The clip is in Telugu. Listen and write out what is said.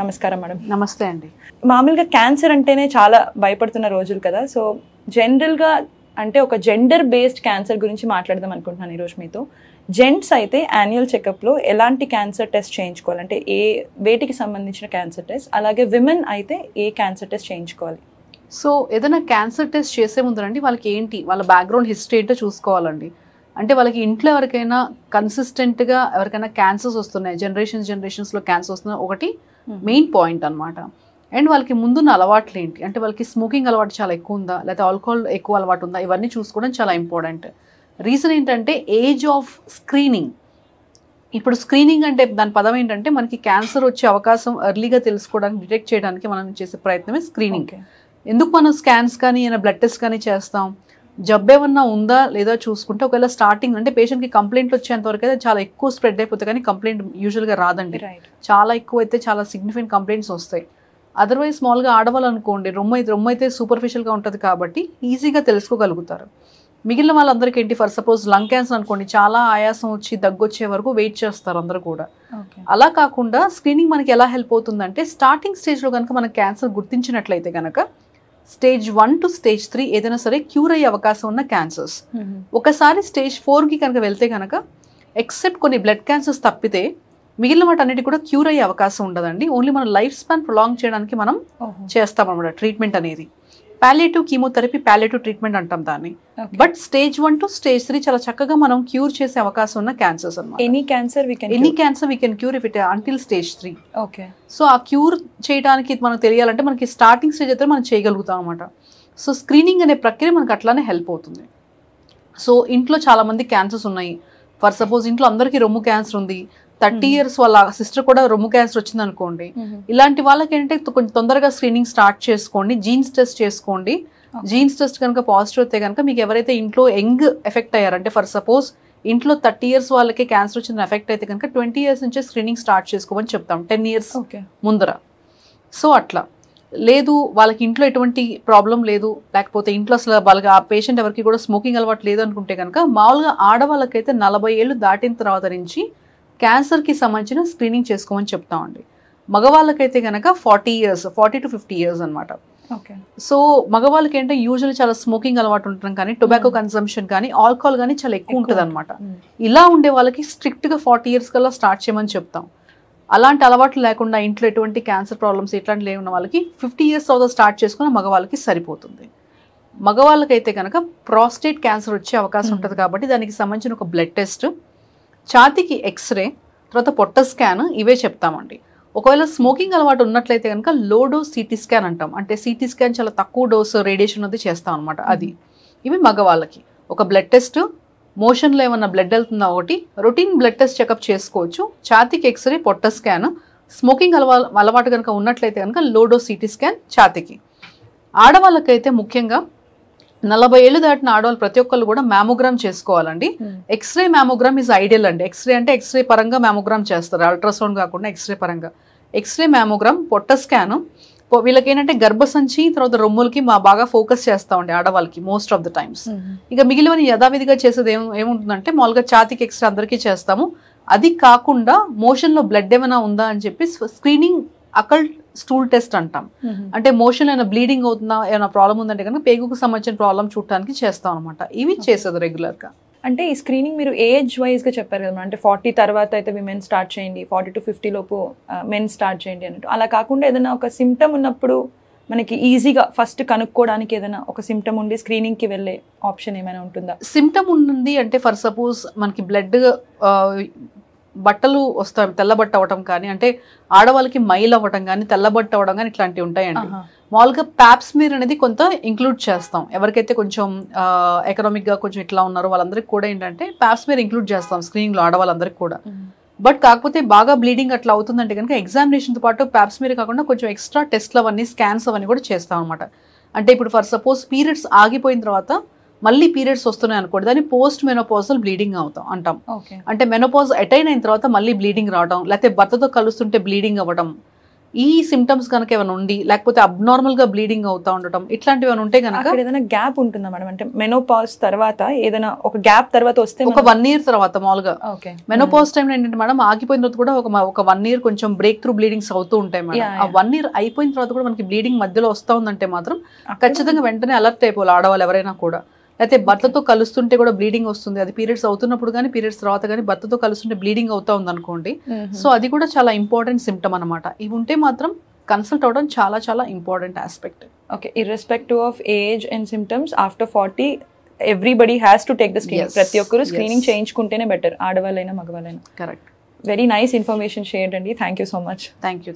నమస్కారం మేడం. నమస్తే అండి. మామూలుగా క్యాన్సర్ అంటేనే చాలా భయపడుతున్న రోజులు కదా, సో జనరల్గా అంటే ఒక జెండర్ బేస్డ్ క్యాన్సర్ గురించి మాట్లాడదాం అనుకుంటున్నాను ఈరోజు మీతో. జెంట్స్ అయితే యాన్యువల్ చెకప్లో ఎలాంటి క్యాన్సర్ టెస్ట్ చేయించుకోవాలి, అంటే ఏ వేటికి సంబంధించిన క్యాన్సర్ టెస్ట్, అలాగే విమెన్ అయితే ఏ క్యాన్సర్ టెస్ట్ చేయించుకోవాలి? సో ఏదైనా క్యాన్సర్ టెస్ట్ చేసే ముందరండి వాళ్ళకి ఏంటి, వాళ్ళ బ్యాక్గ్రౌండ్ హిస్టరీ ఏంటో చూసుకోవాలండి. అంటే వాళ్ళకి ఇంట్లో ఎవరికైనా కన్సిస్టెంట్గా ఎవరికైనా క్యాన్సర్స్ వస్తున్నాయి, జనరేషన్స్లో క్యాన్సర్ వస్తున్నాయి, ఒకటి మెయిన్ పాయింట్ అనమాట. అండ్ వాళ్ళకి ముందున్న అలవాట్లు ఏంటి, అంటే వాళ్ళకి స్మోకింగ్ అలవాటు చాలా ఎక్కువ ఉందా, లేకపోతే ఆల్కహాల్ ఎక్కువ అలవాటు ఉందా, ఇవన్నీ చూసుకోవడం చాలా ఇంపార్టెంట్. రీజన్ ఏంటంటే ఏజ్ ఆఫ్ స్క్రీనింగ్. ఇప్పుడు స్క్రీనింగ్ అంటే దాని పదం ఏంటంటే మనకి క్యాన్సర్ వచ్చే అవకాశం ఎర్లీగా తెలుసుకోవడానికి, డిటెక్ట్ చేయడానికి మనం చేసే ప్రయత్నమే స్క్రీనింగ్. ఎందుకు మనం స్కాన్స్ కానీ ఏమైనా బ్లడ్ టెస్ట్ కానీ చేస్తాం, జబ్బు ఏమన్నా ఉందా లేదా చూసుకుంటే, ఒకవేళ స్టార్టింగ్ అంటే పేషెంట్కి కంప్లైంట్ వచ్చేంత వరకు అయితే చాలా ఎక్కువ స్ప్రెడ్ అయిపోతుంది, కానీ కంప్లైంట్ యూజువల్గా రాదండి. చాలా ఎక్కువ అయితే చాలా సిగ్నిఫికెంట్ కంప్లైంట్స్ వస్తాయి. అదర్వైజ్ స్మాల్గా ఆడవాళ్ళు అనుకోండి, రొమ్ము అయితే సూపర్ఫిషియల్గా ఉంటుంది కాబట్టి ఈజీగా తెలుసుకోగలుగుతారు. మిగిలిన వాళ్ళందరికీ ఏంటి, ఫర్ సపోజ్ లంగ్ క్యాన్సర్ అనుకోండి, చాలా ఆయాసం వచ్చి దగ్గు వచ్చే వరకు వెయిట్ చేస్తారు అందరూ కూడా. అలా కాకుండా స్క్రీనింగ్ మనకి ఎలా హెల్ప్ అవుతుందంటే, స్టార్టింగ్ స్టేజ్లో కనుక మనం క్యాన్సర్ గుర్తించినట్లయితే కనుక స్టేజ్ 1 to stage 3 ఏదైనా సరే క్యూర్ అయ్యే అవకాశం ఉన్న క్యాన్సర్స్. ఒకసారి స్టేజ్ 4కి కనుక వెళ్తే కనుక, ఎక్సెప్ట్ కొన్ని బ్లడ్ క్యాన్సర్స్ తప్పితే మిగిలిన వాటన్నిటి కూడా క్యూర్ అయ్యే అవకాశం ఉండదండి. ఓన్లీ మన లైఫ్ స్పాన్ ప్రొలాంగ్ చేయడానికి మనం చేస్తాం అన్నమాట ట్రీట్మెంట్ అనేది. పాలియేటివ్ కీమోథెరపీ, పాలియేటివ్ ట్రీట్మెంట్ అంటాం దాన్ని. బట్ స్టేజ్ 1 to stage 3 చాలా చక్కగా మనం క్యూర్ చేసే అవకాశం ఉన్న క్యాన్సర్స్ అన్నమాట. Any cancer we can cure if it until stage 3. Okay. So ఆ క్యూర్ చేయడానికి మనకు తెలియాలంటే మనకి స్టార్టింగ్ స్టేజ్ అయితే మనం చేయగలుగుతాం అనమాట. సో స్క్రీనింగ్ అనే ప్రక్రియ మనకు అట్లానే హెల్ప్ అవుతుంది. సో ఇంట్లో చాలా మంది క్యాన్సర్స్ ఉన్నాయి. ఫర్ సపోజ్ ఇంట్లో అందరికీ రొమ్ము క్యాన్సర్ ఉంది, 30 years వాళ్ళ సిస్టర్ కూడా రొమ్ము క్యాన్సర్ వచ్చింది అనుకోండి. ఇలాంటి వాళ్ళకి ఏంటంటే కొంచెం తొందరగా స్క్రీనింగ్ స్టార్ట్ చేసుకోండి, జీన్స్ టెస్ట్ చేసుకోండి. జీన్స్ టెస్ట్ కనుక పాజిటివ్ అయితే కనుక మీకు ఎవరైతే ఇంట్లో యంగ్ ఎఫెక్ట్ అయ్యారంటే, ఫర్ సపోజ్ ఇంట్లో 30 years వాళ్ళకి క్యాన్సర్ వచ్చిన ఎఫెక్ట్ అయితే కనుక 20 years నుంచే స్క్రీనింగ్ స్టార్ట్ చేసుకోమని చెప్తాం, 10 years ముందర. సో అట్లా లేదు, వాళ్ళకి ఇంట్లో ఎటువంటి ప్రాబ్లం లేదు, లేకపోతే ఇంట్లో అసలు వాళ్ళకి ఆ పేషెంట్ ఎవరికి కూడా స్మోకింగ్ అలవాటు లేదు అనుకుంటే కనుక, మామూలుగా ఆడవాళ్ళకైతే 40 ఏళ్ళు దాటిన తర్వాత నుంచి క్యాన్సర్కి సంబంధించిన స్క్రీనింగ్ చేసుకోమని చెప్తామండి. మగవాళ్ళకైతే కనుక 40 to 50 years అనమాట. సో మగవాళ్ళకి ఏంటంటే యూజువల్లీ చాలా స్మోకింగ్ అలవాటు ఉండటం కానీ, టొబాకో కన్సంప్షన్ కానీ, ఆల్కహాల్ కానీ చాలా ఎక్కువ ఉంటుంది అనమాట. ఇలా ఉండే వాళ్ళకి స్ట్రిక్ట్గా 40 years కల్లా స్టార్ట్ చేయమని చెప్తాం. అలాంటి అలవాట్లు లేకుండా ఇంట్లో ఎటువంటి క్యాన్సర్ ప్రాబ్లమ్స్ ఇట్లాంటివి లేని వాళ్ళకి 50 years తర్వాత స్టార్ట్ చేసుకున్న మగవాళ్ళకి సరిపోతుంది. మగవాళ్ళకైతే కనుక ప్రాస్టేట్ క్యాన్సర్ వచ్చే అవకాశం ఉంటుంది కాబట్టి దానికి సంబంధించిన ఒక బ్లడ్ టెస్ట్, ఛాతీకి ఎక్స్రే, తర్వాత పొట్ట స్కాన్, ఇవే చెప్తామండి. ఒకవేళ స్మోకింగ్ అలవాటు ఉన్నట్లయితే కనుక లో డోస్ సిటీ స్కాన్ అంటాం, అంటే సిటీ స్కాన్ చాలా తక్కువ డోస్ రేడియేషన్ అది చేస్తాం అనమాట. అది ఇవి మగవాళ్ళకి. ఒక బ్లడ్ టెస్ట్, మోషన్లో ఏమన్నా బ్లడ్ వెళ్తుందా ఒకటి, రొటీన్ బ్లడ్ టెస్ట్ చెకప్ చేసుకోవచ్చు, ఛాతీకి ఎక్స్రే, పొట్ట స్కాన్. స్మోకింగ్ అలవాటు కనుక ఉన్నట్లయితే కనుక లో డోస్ సిటీ స్కాన్ ఛాతీకి. ఆడవాళ్ళకైతే ముఖ్యంగా 40 ఏళ్ళు దాటిన ఆడవాళ్ళు ప్రతి ఒక్కళ్ళు కూడా మ్యామోగ్రామ్ చేసుకోవాలండి. ఎక్స్రే మ్యామోగ్రామ్ ఈజ్ ఐడియల్ అండి. ఎక్స్రే అంటే ఎక్స్రే పరంగా మ్యామోగ్రామ్ చేస్తారు, అల్ట్రాసౌండ్ కాకుండా ఎక్స్రే పరంగా. ఎక్స్రే మ్యామోగ్రామ్, పొట్ట స్కాన్. వీళ్ళకి ఏంటంటే గర్భసంచి తర్వాత రొమ్ములకి బాగా ఫోకస్ చేస్తామండి ఆడవాళ్ళకి మోస్ట్ ఆఫ్ ద టైమ్స్. ఇక మిగిలిన యథావిధిగా చేసేది ఏముంటుందంటే, మామూలుగా ఛాతీకి ఎక్స్రే అందరికీ చేస్తాము. అది కాకుండా మోషన్లో బ్లడ్ ఏమైనా ఉందా అని చెప్పి స్క్రీనింగ్ అకల్ట్ స్టూల్ టెస్ట్ అంటాం. అంటే మోషన్ ఏమైనా బ్లీడింగ్ అవుతుందా, ఏమైనా ప్రాబ్లం ఉందంటే కనుక పేగుకు సంబంధించిన ప్రాబ్లం చూడటానికి చేస్తాం అనమాట. ఇవి చేసేది రెగ్యులర్గా. అంటే ఈ స్క్రీనింగ్ మీరు ఏజ్ వైజ్గా చెప్పారు కదా, అంటే 40 తర్వాత అయితే విమెన్ స్టార్ట్ చేయండి, 40 to 50 లోపు మెన్ స్టార్ట్ చేయండి అన్నట్టు. అలా కాకుండా ఏదైనా ఒక సిమ్టమ్ ఉన్నప్పుడు మనకి ఈజీగా ఫస్ట్ కనుక్కోవడానికి ఏదైనా ఒక సిమ్టమ్ ఉండి స్క్రీనింగ్కి వెళ్ళే ఆప్షన్ ఏమైనా ఉంటుందా? సిమ్టమ్ ఉంది అంటే, ఫర్ సపోజ్ మనకి బ్లడ్ బట్టలు వస్తాయి, తెల్లబట్ట అవ్వటం కానీ, అంటే ఆడవాళ్ళకి మైల్ అవ్వటం కానీ, తెల్లబట్ట అవ్వడం కానీ ఇట్లాంటివి ఉంటాయండి. మామూలుగా ప్యాప్స్మీర్ అనేది కొంత ఇంక్లూడ్ చేస్తాం. ఎవరికైతే కొంచెం ఎకనామిక్గా కొంచెం ఇట్లా ఉన్నారో వాళ్ళందరికీ కూడా ఏంటంటే ప్యాప్స్మీర్ ఇంక్లూడ్ చేస్తాం స్క్రీనింగ్లో ఆడవాళ్ళందరికీ కూడా. బట్ కాకపోతే బాగా బ్లీడింగ్ అట్లా అవుతుందంటే కనుక ఎగ్జామినేషన్తో పాటు ప్యాప్స్మీర్ కాకుండా కొంచెం ఎక్స్ట్రా టెస్ట్లు అవన్నీ, స్కాన్స్ అవన్నీ కూడా చేస్తాం అనమాట. అంటే ఇప్పుడు ఫర్ సపోజ్ పీరియడ్స్ ఆగిపోయిన తర్వాత మళ్ళీ పీరియడ్స్ వస్తున్నాయి అనుకోండి, దాన్ని పోస్ట్ మెనోపాజల్ బ్లీడింగ్ అంటాం. అంటే మెనోపాజ్ అటైన్ అయిన తర్వాత మళ్ళీ బ్లీడింగ్ రావడం, లేకపోతే భర్తతో కలుస్తుంటే బ్లీడింగ్ అవ్వడం, ఈ సిమ్టమ్స్ కనుక ఏమైనా ఉండి లేకపోతే అబ్నార్మల్ గా బ్లీడింగ్ అవుతా ఉండటం ఇట్లాంటివి ఏమైనా ఉంటే కనుక అక్కడ ఏదైనా గ్యాప్ ఉంటుందా మేడం? అంటే మెనోపాజ్ తర్వాత ఏదైనా ఒక గ్యాప్ తర్వాత వస్తే ఒక 1 year తర్వాత మామూలుగా ఓకే మెనోపాజ్ టైం ఏంటంటే మేడం ఆగిపోయిన తర్వాత కూడా ఒక 1 year కొంచెం బ్రేక్ త్రూ బ్లీడింగ్స్ అవుతూ ఉంటాయి మేడం. ఆ 1 year అయిపోయిన తర్వాత కూడా మనకి బ్లీడింగ్ మధ్యలో వస్తా ఉందంటే మాత్రం ఖచ్చితంగా వెంటనే అలర్ట్ అయిపోవాలి ఆడవాళ్ళు ఎవరైనా కూడా. అయితే భర్తతో కలుస్తుంటే కూడా బ్లీడింగ్ వస్తుంది, అది పీరియడ్స్ అవుతున్నప్పుడు కానీ పీరియడ్స్ తర్వాత కానీ భర్తతో కలుస్తుంటే బ్లీడింగ్ అవుతా ఉంది అనుకోండి, సో అది కూడా చాలా ఇంపార్టెంట్ సిమ్టమ్ అనమాట. ఇవి ఉంటే మాత్రం కన్సల్ట్ అవ్వడం చాలా చాలా important aspect. Okay, irrespective of age and symptoms after 40 everybody has to take the screening. ప్రతి ఒక్కరు స్క్రీనింగ్ చేయించుకుంటేనే బెటర్, ఆడవాళ్ళైనా మగవాళ్ళైనా. Correct. Very nice information share అండి. Thank you so much. Thank you.